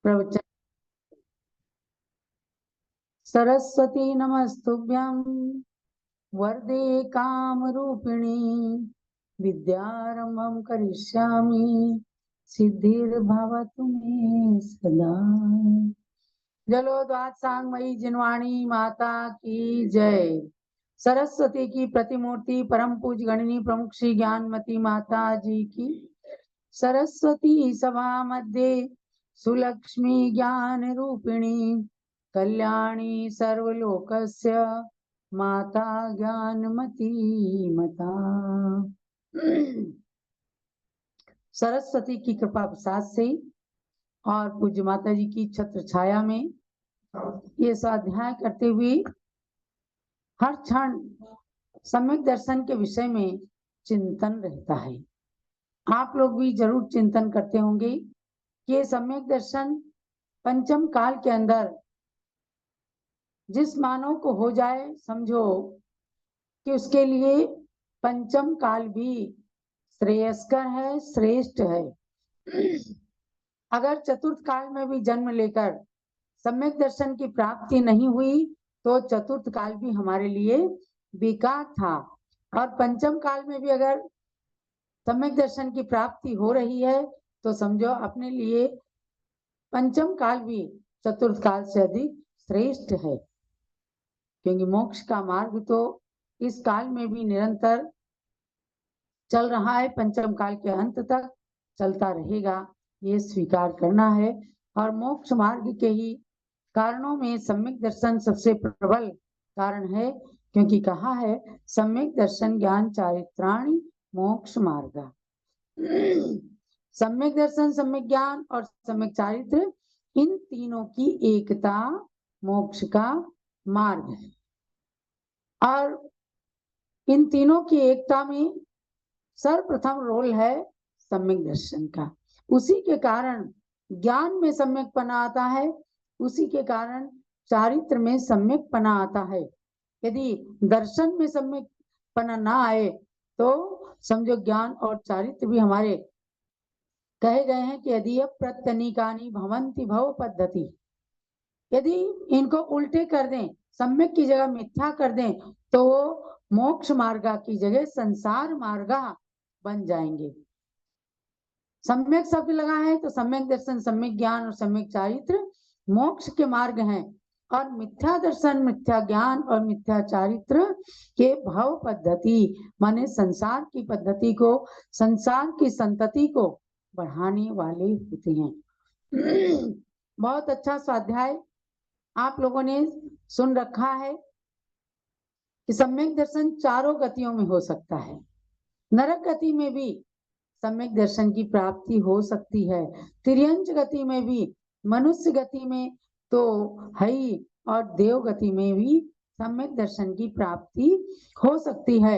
प्रवचन। सरस्वती नमस्तुभ्यं वरदे कामरूपिणी विद्यारंभं करिष्यामि सिद्धिर्भवतु मे सदा। जलोद्वात्सांगमयी जिनवाणी माता की जय। सरस्वती की प्रतिमूर्ति परम पूज्य गणनी प्रमुख श्री ज्ञानमती माता जी की। सरस्वती सभा मध्य सुलक्ष्मी ज्ञान रूपिणी कल्याणी सर्वलोकस्य माता ज्ञानमती मता। सरस्वती की कृपा प्रसाद से और पूज्य माता जी की छत्र छाया में ये स्वाध्याय करते हुए हर क्षण सम्यक दर्शन के विषय में चिंतन रहता है। आप लोग भी जरूर चिंतन करते होंगे कि ये सम्यक दर्शन पंचम काल के अंदर जिस मानव को हो जाए, समझो कि उसके लिए पंचम काल भी श्रेयस्कर है, श्रेष्ठ है। अगर चतुर्थ काल में भी जन्म लेकर सम्यक दर्शन की प्राप्ति नहीं हुई तो चतुर्थ काल भी हमारे लिए बेकार था, और पंचम काल में भी अगर सम्यक दर्शन की प्राप्ति हो रही है तो समझो अपने लिए पंचम काल भी चतुर्थ काल से अधिक श्रेष्ठ है, क्योंकि मोक्ष का मार्ग तो इस काल में भी निरंतर चल रहा है, पंचम काल के अंत तक चलता रहेगा, ये स्वीकार करना है। और मोक्ष मार्ग के ही कारणों में सम्यक दर्शन सबसे प्रबल कारण है, क्योंकि कहा है सम्यक दर्शन ज्ञान चारित्राणि मोक्ष मार्ग। सम्यक दर्शन, सम्यक ज्ञान और सम्यक चारित्र, इन तीनों की एकता मोक्ष का मार्ग है। और इन तीनों की एकता में सर्वप्रथम रोल है सम्यक दर्शन का। उसी के कारण ज्ञान में सम्यक पना आता है, उसी के कारण चारित्र में सम्यक पना आता है। यदि दर्शन में सम्यक पना ना आए तो समझो ज्ञान और चारित्र भी हमारे कहे गए हैं कि यदि प्रत्यनीकानि भवन्ति भव पद्धति, यदि इनको उल्टे कर दें, सम्यक की जगह मिथ्या कर दें, तो वो मोक्ष मार्गा की जगह संसार मार्गा बन जाएंगे। सम्यक शब्द लगा है तो सम्यक दर्शन, सम्यक ज्ञान और सम्यक चारित्र मोक्ष के मार्ग हैं, और मिथ्या दर्शन, मिथ्या ज्ञान और मिथ्या चारित्र के भव पद्धति माने संसार की पद्धति को, संसार की संतति को बढ़ाने वाले होते हैं। बहुत अच्छा स्वाध्याय आप लोगों ने सुन रखा है कि सम्यक दर्शन चारों गतियों में हो सकता है। नरक गति में भी सम्यक दर्शन की प्राप्ति हो सकती है, तिर्यंच गति में भी, मनुष्य गति में तो है ही, और देव गति में भी सम्यक दर्शन की प्राप्ति हो सकती है।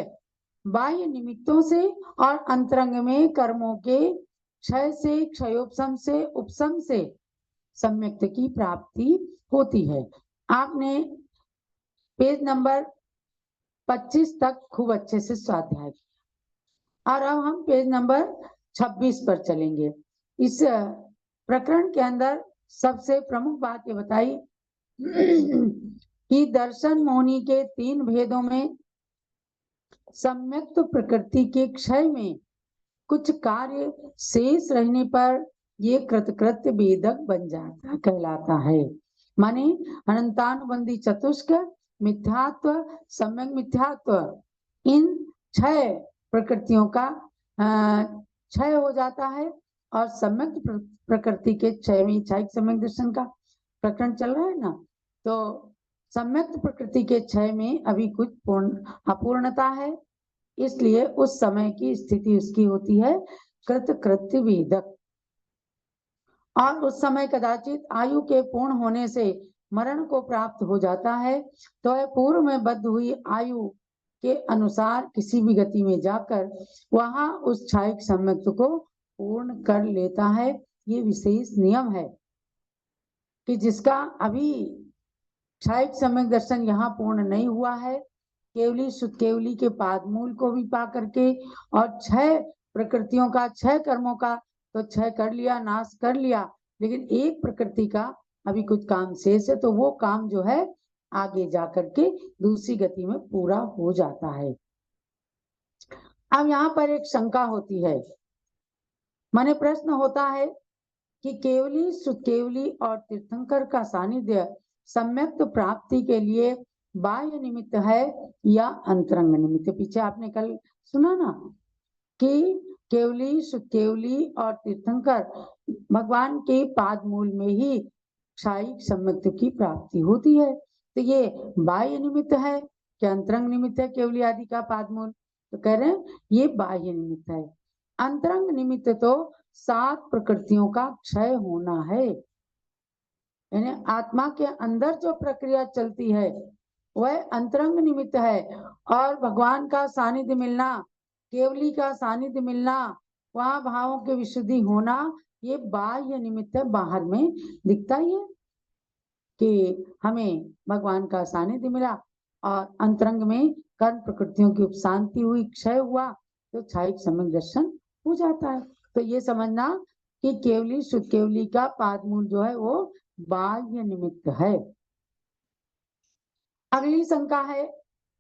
बाह्य निमित्तों से और अंतरंग में कर्मों के क्षय से, क्षयोपशम से, उपशम से सम्यक की प्राप्ति होती है। आपने पेज नंबर 25 तक खूब अच्छे से स्वाध्याय किया, और अब हम पेज नंबर 26 पर चलेंगे। इस प्रकरण के अंदर सबसे प्रमुख बात ये बताई कि दर्शन मोहनी के 3 भेदों में सम्यक्त प्रकृति के क्षय में कुछ कार्य शेष रहने पर ये कृतकृत्य वेदक बन जाता कहलाता है। माने अनंतानुबंधी चतुष्क, मिथ्यात्व, सम्यक मिथ्यात्व, इन 6 प्रकृतियों का क्षय हो जाता है, और सम्यक प्रकृति के क्षय में इच्छाइक सम्यक दर्शन का प्रकरण चल रहा है ना, तो सम्यक प्रकृति के क्षय में अभी कुछ अपूर्णता है, इसलिए उस समय की स्थिति उसकी होती है कृतकृत्य वेदक। और उस समय कदाचित आयु के पूर्ण होने से मरण को प्राप्त हो जाता है, तो वह पूर्व में बद्ध हुई आयु के अनुसार किसी भी गति में जाकर वहां उस क्षायिक सम्यक को पूर्ण कर लेता है। ये विशेष नियम है कि जिसका अभी क्षायिक सम्यक दर्शन यहाँ पूर्ण नहीं हुआ है, केवली शुद्ध केवली के पादमूल को भी पा करके और 6 प्रकृतियों का, 6 कर्मों का तो क्षय कर लिया, नाश कर लिया, लेकिन एक प्रकृति का अभी कुछ काम शेष है, तो वो काम जो है आगे जाकर के दूसरी गति में पूरा हो जाता है। अब यहाँ पर एक शंका होती है, माने प्रश्न होता है कि केवली सुकेवली और तीर्थंकर का सानिध्य सम्यक प्राप्ति के लिए बाह्य निमित्त है या अंतरंग निमित्त। पीछे आपने कल सुना ना कि केवली सुकेवली और तीर्थंकर भगवान के पाद मूल में ही क्षायिक सम्यक्त्व की प्राप्ति होती है। तो ये बाह्य निमित्त है कि अंतरंग निमित्त है केवली आदि का पाद मूल? तो कह रहे हैं ये बाह्य निमित्त है। अंतरंग निमित्त तो 7 प्रकृतियों का क्षय होना है, यानी आत्मा के अंदर जो प्रक्रिया चलती है वह अंतरंग निमित्त है। और भगवान का सानिध्य मिलना, केवली का सानिध्य मिलना, वहां भावों की विशुद्धि होना, ये बाह्य निमित्त है, बाहर में दिखता ही है कि हमें भगवान का सानिध्य मिला और अंतरंग में कर्म प्रकृतियों की उपशांति हुई, क्षय हुआ, तो क्षायिक सम्यक दर्शन हो जाता है। तो ये समझना कि केवली शुद्ध केवली का पाद मूल जो है वो बाह्य निमित्त है। अगली शंका है,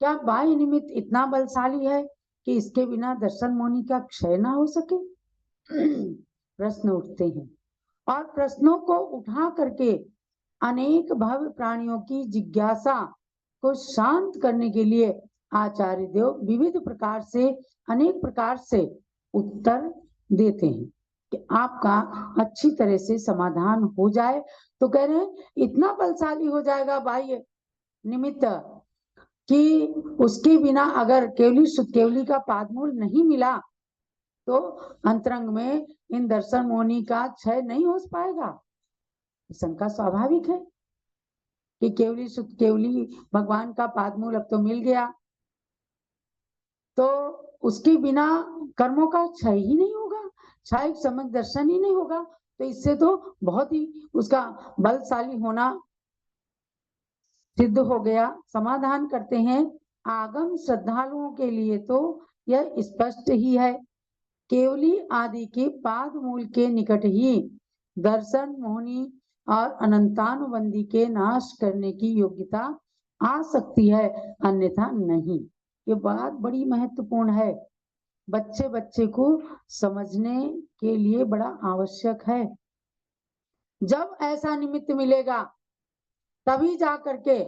क्या बाह्य निमित्त इतना बलशाली है कि इसके बिना दर्शन मोनि का क्षय ना हो सके? प्रश्न उठते हैं और प्रश्नों को उठा करके अनेक भव्य प्राणियों की जिज्ञासा को शांत करने के लिए आचार्य देव विविध प्रकार से, अनेक प्रकार से उत्तर देते हैं कि आपका अच्छी तरह से समाधान हो जाए। तो कह रहे हैं इतना बलशाली हो जाएगा बाह्य निमित्त कि उसके बिना अगर केवली शुद्ध केवली का पादमूल नहीं मिला तो अंतरंग में इन दर्शन मोनि का क्षय नहीं हो पाएगा। शंका स्वाभाविक है कि केवली शुद्ध केवली भगवान का पादमूल अब तो मिल गया तो उसके बिना कर्मों का क्षय ही नहीं होगा, क्षायिक सम्यक दर्शन ही नहीं होगा। तो इससे तो बहुत ही उसका बलशाली होना सिद्ध हो गया। समाधान करते हैं, आगम श्रद्धालुओं के लिए तो यह स्पष्ट ही है, केवली आदि के पाद मूल के निकट ही दर्शन मोहिनी और अनंतानुबंधी के नाश करने की योग्यता आ सकती है, अन्यथा नहीं। ये बात बड़ी महत्वपूर्ण है, बच्चे बच्चे को समझने के लिए बड़ा आवश्यक है। जब ऐसा निमित्त मिलेगा तभी जा करके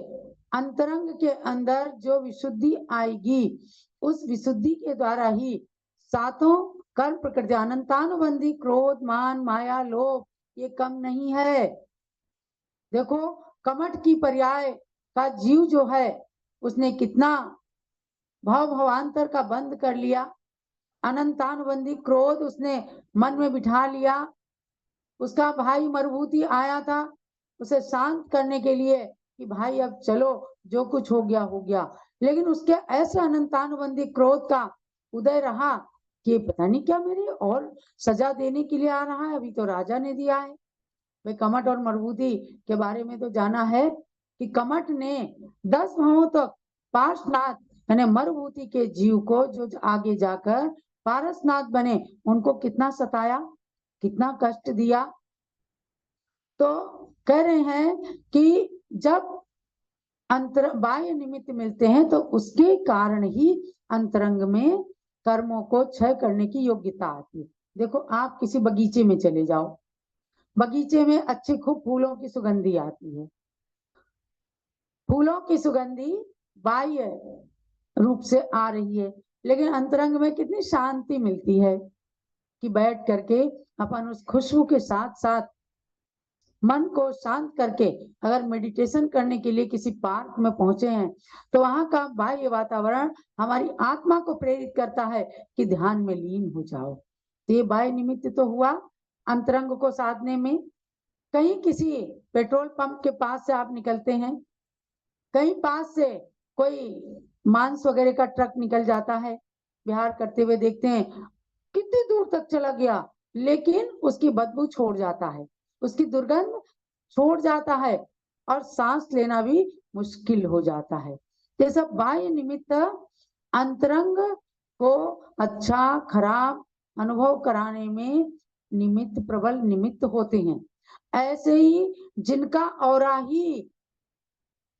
अंतरंग के अंदर जो विशुद्धि आएगी, उस विशुद्धि के द्वारा ही 7 कर्म प्रकृति अनंतानुबंधी क्रोध मान माया लोभ ये कम नहीं है। देखो कमठ की पर्याय का जीव जो है उसने कितना भवांतर का बंद कर लिया, अनंतानुबंधी क्रोध उसने मन में बिठा लिया, उसका भाई मरुभूति आया था उसे शांत करने के लिए कि भाई अब चलो जो कुछ हो गया हो गया, लेकिन उसके ऐसे अनंतानुबंधी क्रोध का उदय रहा कि पता नहीं क्या मेरे और सजा देने के लिए आ रहा है, अभी तो राजा ने दिया है। भाई कमठ और मरुभूति के बारे में तो जाना है कि कमठ ने 10 भावों तक पार्श्वनाथ यानी मरुभूति के जीव को जो आगे जाकर पारसनाथ बने उनको कितना सताया, कितना कष्ट दिया। तो कह रहे हैं कि जब अंतर बाह्य निमित्त मिलते हैं तो उसके कारण ही अंतरंग में कर्मों को क्षय करने की योग्यता आती है। देखो आप किसी बगीचे में चले जाओ, बगीचे में अच्छी खूब फूलों की सुगंधी आती है, फूलों की सुगंधी बाह्य रूप से आ रही है, लेकिन अंतरंग में कितनी शांति मिलती है कि बैठ करके अपन उस खुशबू के साथ साथ मन को शांत करके अगर मेडिटेशन करने के लिए किसी पार्क में पहुंचे हैं तो वहां का बाह्य वातावरण हमारी आत्मा को प्रेरित करता है कि ध्यान में लीन हो जाओ। तो ये बाह्य निमित्त तो हुआ अंतरंग को साधने में। कहीं किसी पेट्रोल पंप के पास से आप निकलते हैं, कहीं पास से कोई मांस वगैरह का ट्रक निकल जाता है, विहार करते हुए देखते हैं कितनी दूर तक चला गया लेकिन उसकी बदबू छोड़ जाता है, उसकी दुर्गंध छोड़ जाता है और सांस लेना भी मुश्किल हो जाता है। ये सब बाह्य निमित्त अंतरंग को अच्छा खराब अनुभव कराने में निमित्त प्रबल निमित्त होते हैं। ऐसे ही जिनका ऑरा ही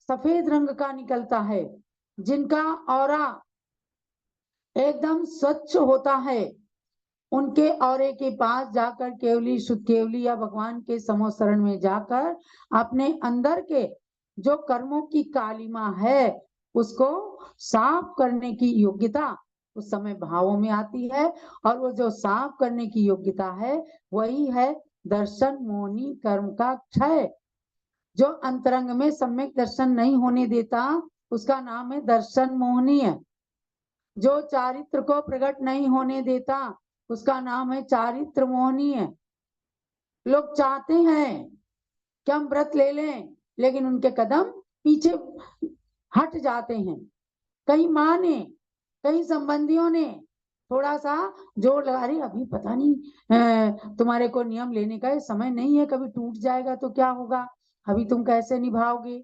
सफेद रंग का निकलता है, जिनका ऑरा एकदम स्वच्छ होता है, उनके औरे के पास जाकर केवली शुद्ध केवली या भगवान के समोशरण में जाकर अपने अंदर के जो कर्मों की कालिमा है उसको साफ करने की योग्यता उस समय भावों में आती है। और वो जो साफ करने की योग्यता है वही है दर्शन मोहनी कर्म का क्षय। जो अंतरंग में सम्यक दर्शन नहीं होने देता उसका नाम है दर्शन मोहनी है। जो चारित्र को प्रकट नहीं होने देता उसका नाम है चारित्र मोहनी है। लोग चाहते हैं कि हम व्रत ले लें, लेकिन उनके कदम पीछे हट जाते हैं। कई माँ ने, कई संबंधियों ने थोड़ा सा जोर लगा रही, अभी पता नहीं तुम्हारे को नियम लेने का समय नहीं है, कभी टूट जाएगा तो क्या होगा, अभी तुम कैसे निभाओगे।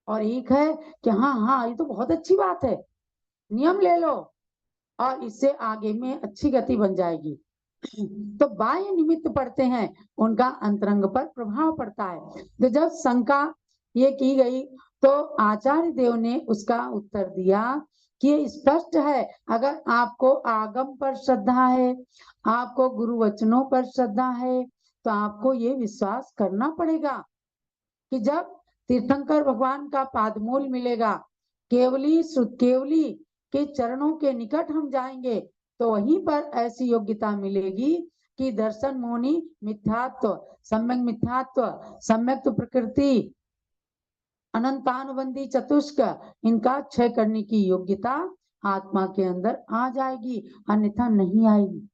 और एक है कि हाँ हाँ ये तो बहुत अच्छी बात है, नियम ले लो और इससे आगे में अच्छी गति बन जाएगी। तो बाह्य निमित्त पड़ते हैं, उनका अंतरंग पर प्रभाव पड़ता है। तो जब शंका ये की गई तो आचार्य देव ने उसका उत्तर दिया कि ये स्पष्ट है, अगर आपको आगम पर श्रद्धा है, आपको गुरु वचनों पर श्रद्धा है, तो आपको ये विश्वास करना पड़ेगा कि जब तीर्थंकर भगवान का पादमूल मिलेगा, केवली केवली के चरणों के निकट हम जाएंगे, तो वहीं पर ऐसी योग्यता मिलेगी कि दर्शन मोनी मिथ्यात्व, सम्यक मिथ्यात्व, सम्यक प्रकृति, अनंतानुबंधी चतुष्क, इनका क्षय करने की योग्यता आत्मा के अंदर आ जाएगी, अन्यथा नहीं आएगी।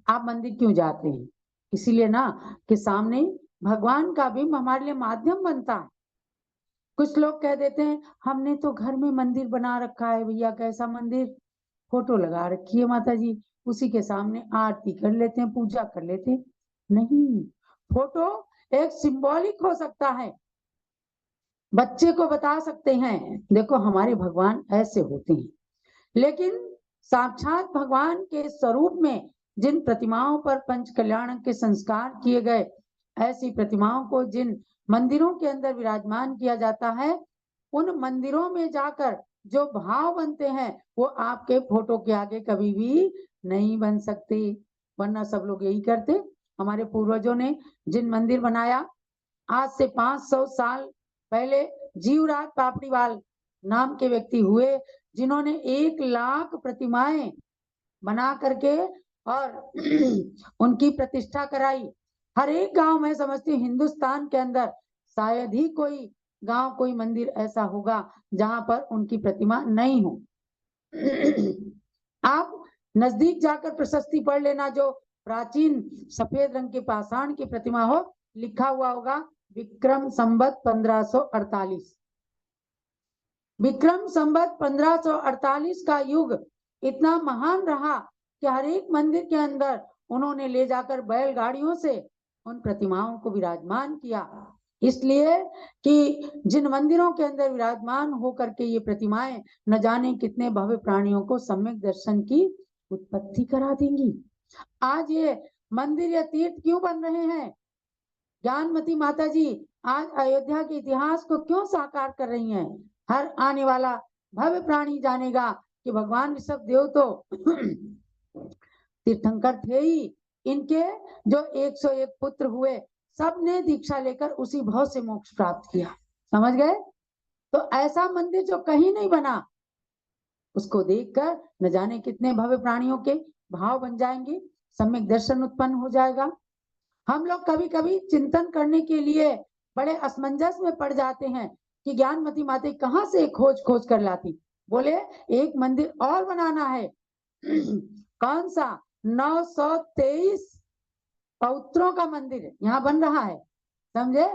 आप मंदिर क्यों जाते हैं? इसीलिए ना कि सामने भगवान का बिंब हमारे लिए माध्यम बनता है। कुछ लोग कह देते हैं हमने तो घर में मंदिर बना रखा है। भैया कैसा मंदिर? फोटो लगा रखी है माता जी, उसी के सामने आरती कर लेते हैं, पूजा कर लेते हैं। नहीं, फोटो एक सिंबॉलिक हो सकता है। बच्चे को बता सकते हैं देखो हमारे भगवान ऐसे होते हैं, लेकिन साक्षात भगवान के स्वरूप में जिन प्रतिमाओं पर पंच कल्याण के संस्कार किए गए, ऐसी प्रतिमाओं को जिन मंदिरों के अंदर विराजमान किया जाता है, उन मंदिरों में जाकर जो भाव बनते हैं वो आपके फोटो के आगे कभी भी नहीं बन सकते। वरना सब लोग यही करते। हमारे पूर्वजों ने जिन मंदिर बनाया, आज से 500 साल पहले जीवराज पापड़ीवाल नाम के व्यक्ति हुए, जिन्होंने 1 लाख प्रतिमाएं बना करके और उनकी प्रतिष्ठा कराई। हर एक गांव में समझती हूँ हिंदुस्तान के अंदर शायद ही कोई गांव, कोई मंदिर ऐसा होगा जहां पर उनकी प्रतिमा नहीं हो। आप नजदीक जाकर प्रशस्ति पढ़ लेना, जो प्राचीन सफेद रंग के पाषाण की प्रतिमा हो, लिखा हुआ होगा विक्रम संवत 1548। विक्रम संवत 1548 का युग इतना महान रहा कि हर एक मंदिर के अंदर उन्होंने ले जाकर बैलगाड़ियों से उन प्रतिमाओं को विराजमान किया। इसलिए कि जिन मंदिरों के अंदर विराजमान होकर के ये प्रतिमाएं न जाने कितने भव्य प्राणियों को सम्यक दर्शन की उत्पत्ति करा देंगी। आज ये मंदिर या तीर्थ क्यों बन रहे हैं? ज्ञानमती माता जी आज अयोध्या के इतिहास को क्यों साकार कर रही हैं? हर आने वाला भव्य प्राणी जानेगा कि भगवान ऋषभ देव तो तीर्थंकर थे ही। इनके जो 101 पुत्र हुए, सबने दीक्षा लेकर उसी भाव से मोक्ष प्राप्त किया। समझ गए? तो ऐसा मंदिर जो कहीं नहीं बना, उसको देखकर न जाने कितने भव्य प्राणियों के भाव बन जाएंगे, सम्यक दर्शन उत्पन्न हो जाएगा। हम लोग कभी कभी चिंतन करने के लिए बड़े असमंजस में पड़ जाते हैं कि ज्ञानमती माता कहाँ से खोज खोज कर लाती। बोले एक मंदिर और बनाना है। कौन सा? 923 पौत्रों का मंदिर यहाँ बन रहा है। समझे?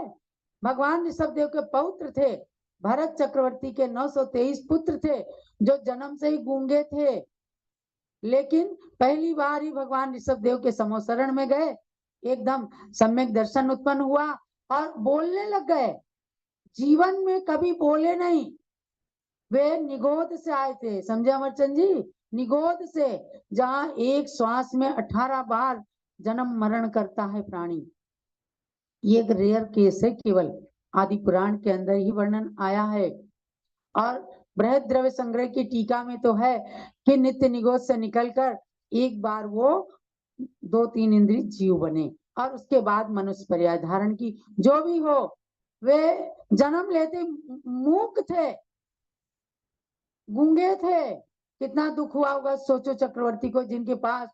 भगवान ऋषभ देव के पौत्र थे, भरत चक्रवर्ती के 923 पुत्र थे जो जन्म से ही गूंगे थे, लेकिन पहली बार ही भगवान ऋषभ देव के समोशरण में गए, एकदम सम्यक दर्शन उत्पन्न हुआ और बोलने लग गए। जीवन में कभी बोले नहीं, वे निगोद से आए थे। समझे अमरचंद जी? निगोद से, जहां एक श्वास में 18 बार जन्म मरण करता है प्राणी, ये एक रेयर केस है, केवल आदि पुराण के अंदर ही वर्णन आया है। और बृहद द्रव्य संग्रह की टीका में तो है कि नित्य निगोद से निकलकर एक बार वो 2-3 इंद्रिय जीव बने और उसके बाद मनुष्य पर्याय धारण की। जो भी हो, वे जन्म लेते मूक थे, गूंगे थे। कितना दुख हुआ होगा सोचो चक्रवर्ती को, जिनके पास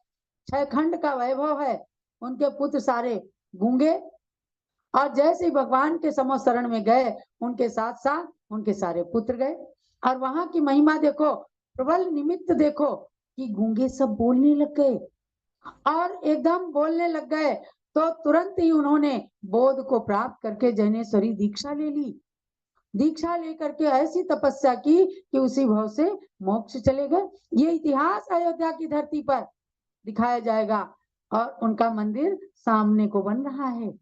6 खंड का वैभव है, उनके पुत्र सारे गूंगे, और जैसे ही भगवान के समो शरण में गए, उनके साथ साथ उनके सारे पुत्र गए। और वहां की महिमा देखो, प्रबल निमित्त देखो कि गूंगे सब बोलने लग गए, और एकदम बोलने लग गए तो तुरंत ही उन्होंने बोध को प्राप्त करके जैनेश्वरी दीक्षा ले ली। दीक्षा लेकर के ऐसी तपस्या की कि उसी भाव से मोक्ष चले गए। ये इतिहास अयोध्या की धरती पर दिखाया जाएगा, और उनका मंदिर सामने को बन रहा है।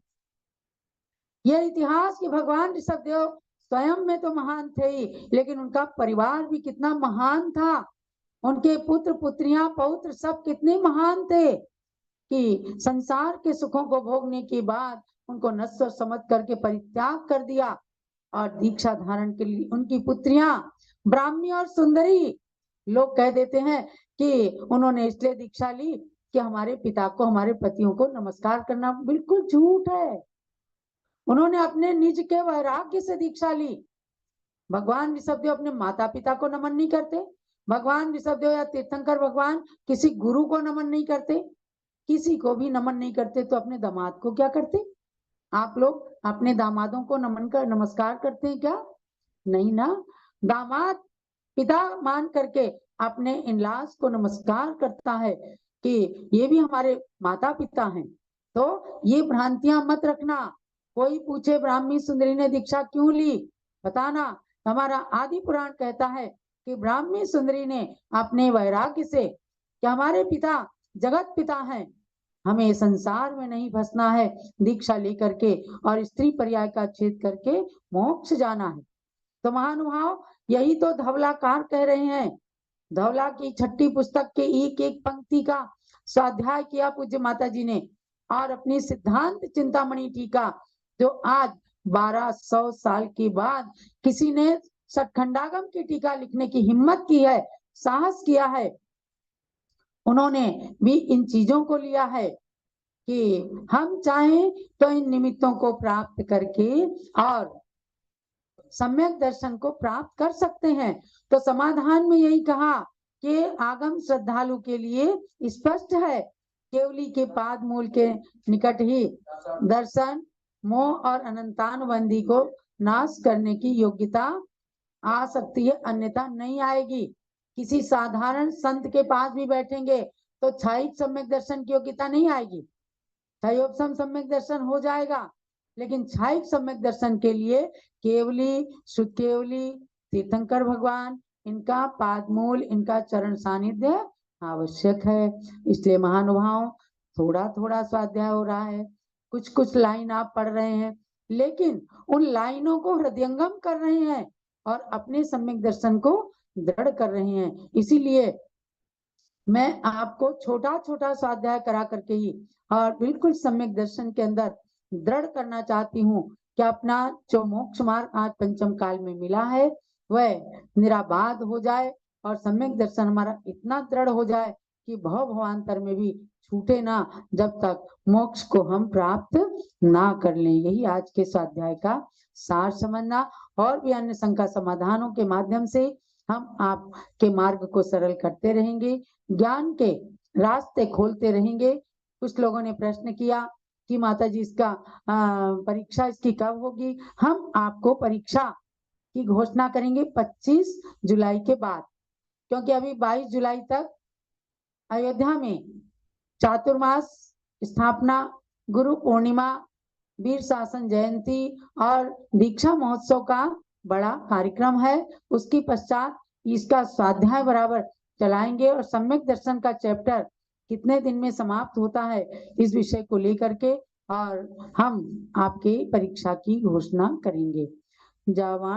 यह इतिहास कि भगवान ऋषभदेव स्वयं में तो महान थे ही, लेकिन उनका परिवार भी कितना महान था। उनके पुत्र पुत्रियां पौत्र सब कितने महान थे कि संसार के सुखों को भोगने के बाद उनको नश्वर समझ करके परित्याग कर दिया, और दीक्षा धारण के लिए उनकी पुत्रियां ब्राह्मी और सुंदरी। लोग कह देते हैं कि उन्होंने इसलिए दीक्षा ली कि हमारे पिता को, हमारे पतियों को नमस्कार करना। बिल्कुल झूठ है। उन्होंने अपने निज के वैराग्य से दीक्षा ली। भगवान ऋषभदेव अपने माता पिता को नमन नहीं करते। भगवान ऋषभदेव या तीर्थंकर भगवान किसी गुरु को नमन नहीं करते, किसी को भी नमन नहीं करते, तो अपने दामाद को क्या करते? आप लोग अपने दामादों को नमन कर नमस्कार करते हैं क्या? नहीं ना। दामाद पिता मान करके अपने इन-लॉज को नमस्कार करता है कि ये भी हमारे माता पिता हैं। तो ये भ्रांतियां मत रखना। कोई पूछे ब्राह्मी सुंदरी ने दीक्षा क्यों ली, बताना। हमारा आदि पुराण कहता है कि ब्राह्मी सुंदरी ने अपने वैराग्य से कि हमारे पिता जगत पिता हैं, हमें संसार में नहीं फंसना है, दीक्षा लेकर के और स्त्री पर्याय का छेद करके मोक्ष जाना है। तो महानुभाव, यही तो धवलाकार कह रहे हैं। धवला की 6ठी पुस्तक के एक एक पंक्ति का स्वाध्याय किया पूज्य माता जी ने, और अपनी सिद्धांत चिंतामणि टीका जो आज 1200 साल के बाद किसी ने सतखंडागम की टीका लिखने की हिम्मत की है, साहस किया है, उन्होंने भी इन चीजों को लिया है कि हम चाहें तो इन निमित्तों को प्राप्त करके और सम्यक दर्शन को प्राप्त कर सकते हैं। तो समाधान में यही कहा कि आगम श्रद्धालु के लिए स्पष्ट है, केवली के पाद मूल के निकट ही दर्शन मोह और अनंतानुबंधी को नाश करने की योग्यता आ सकती है, अन्यथा नहीं आएगी। किसी साधारण संत के पास भी बैठेंगे तो छायिक सम्यक दर्शन की योग्यता नहीं आएगी। छायोपम सम्यक दर्शन हो जाएगा, लेकिन छायिक सम्यक दर्शन के लिए केवली, शुद्ध केवली, तीर्थंकर भगवान, इनका पादमूल, इनका चरण सानिध्य आवश्यक है। इसलिए महानुभाव, थोड़ा थोड़ा स्वाध्याय हो रहा है, कुछ कुछ लाइन आप पढ़ रहे हैं, लेकिन उन लाइनों को हृदयंगम कर रहे हैं और अपने सम्यक दर्शन को दृढ़ कर रहे हैं। इसीलिए मैं आपको छोटा छोटा स्वाध्याय करा करके ही और बिल्कुल सम्यक दर्शन के अंदर दृढ़ करना चाहती हूँ कि अपना जो मोक्ष मार्ग आज पंचम काल में मिला है वह निराबाध हो जाए, और सम्यक दर्शन हमारा इतना दृढ़ हो जाए कि भव भवांतर में भी छूटे ना, जब तक मोक्ष को हम प्राप्त ना कर लें। यही आज के स्वाध्याय का सार समझना, और भी अन्य शंका समाधानों के माध्यम से हम आपके मार्ग को सरल करते रहेंगे, ज्ञान के रास्ते खोलते रहेंगे। कुछ लोगों ने प्रश्न किया कि माता जी इसका परीक्षा इसकी कब होगी? हम आपको परीक्षा की घोषणा करेंगे 25 जुलाई के बाद, क्योंकि अभी 22 जुलाई तक अयोध्या में चातुर्मास स्थापना, गुरु पूर्णिमा, वीर शासन जयंती और दीक्षा महोत्सव का बड़ा कार्यक्रम है। उसके पश्चात इसका स्वाध्याय बराबर चलाएंगे, और सम्यक दर्शन का चैप्टर कितने दिन में समाप्त होता है इस विषय को लेकर के और हम आपके परीक्षा की घोषणा करेंगे। जवान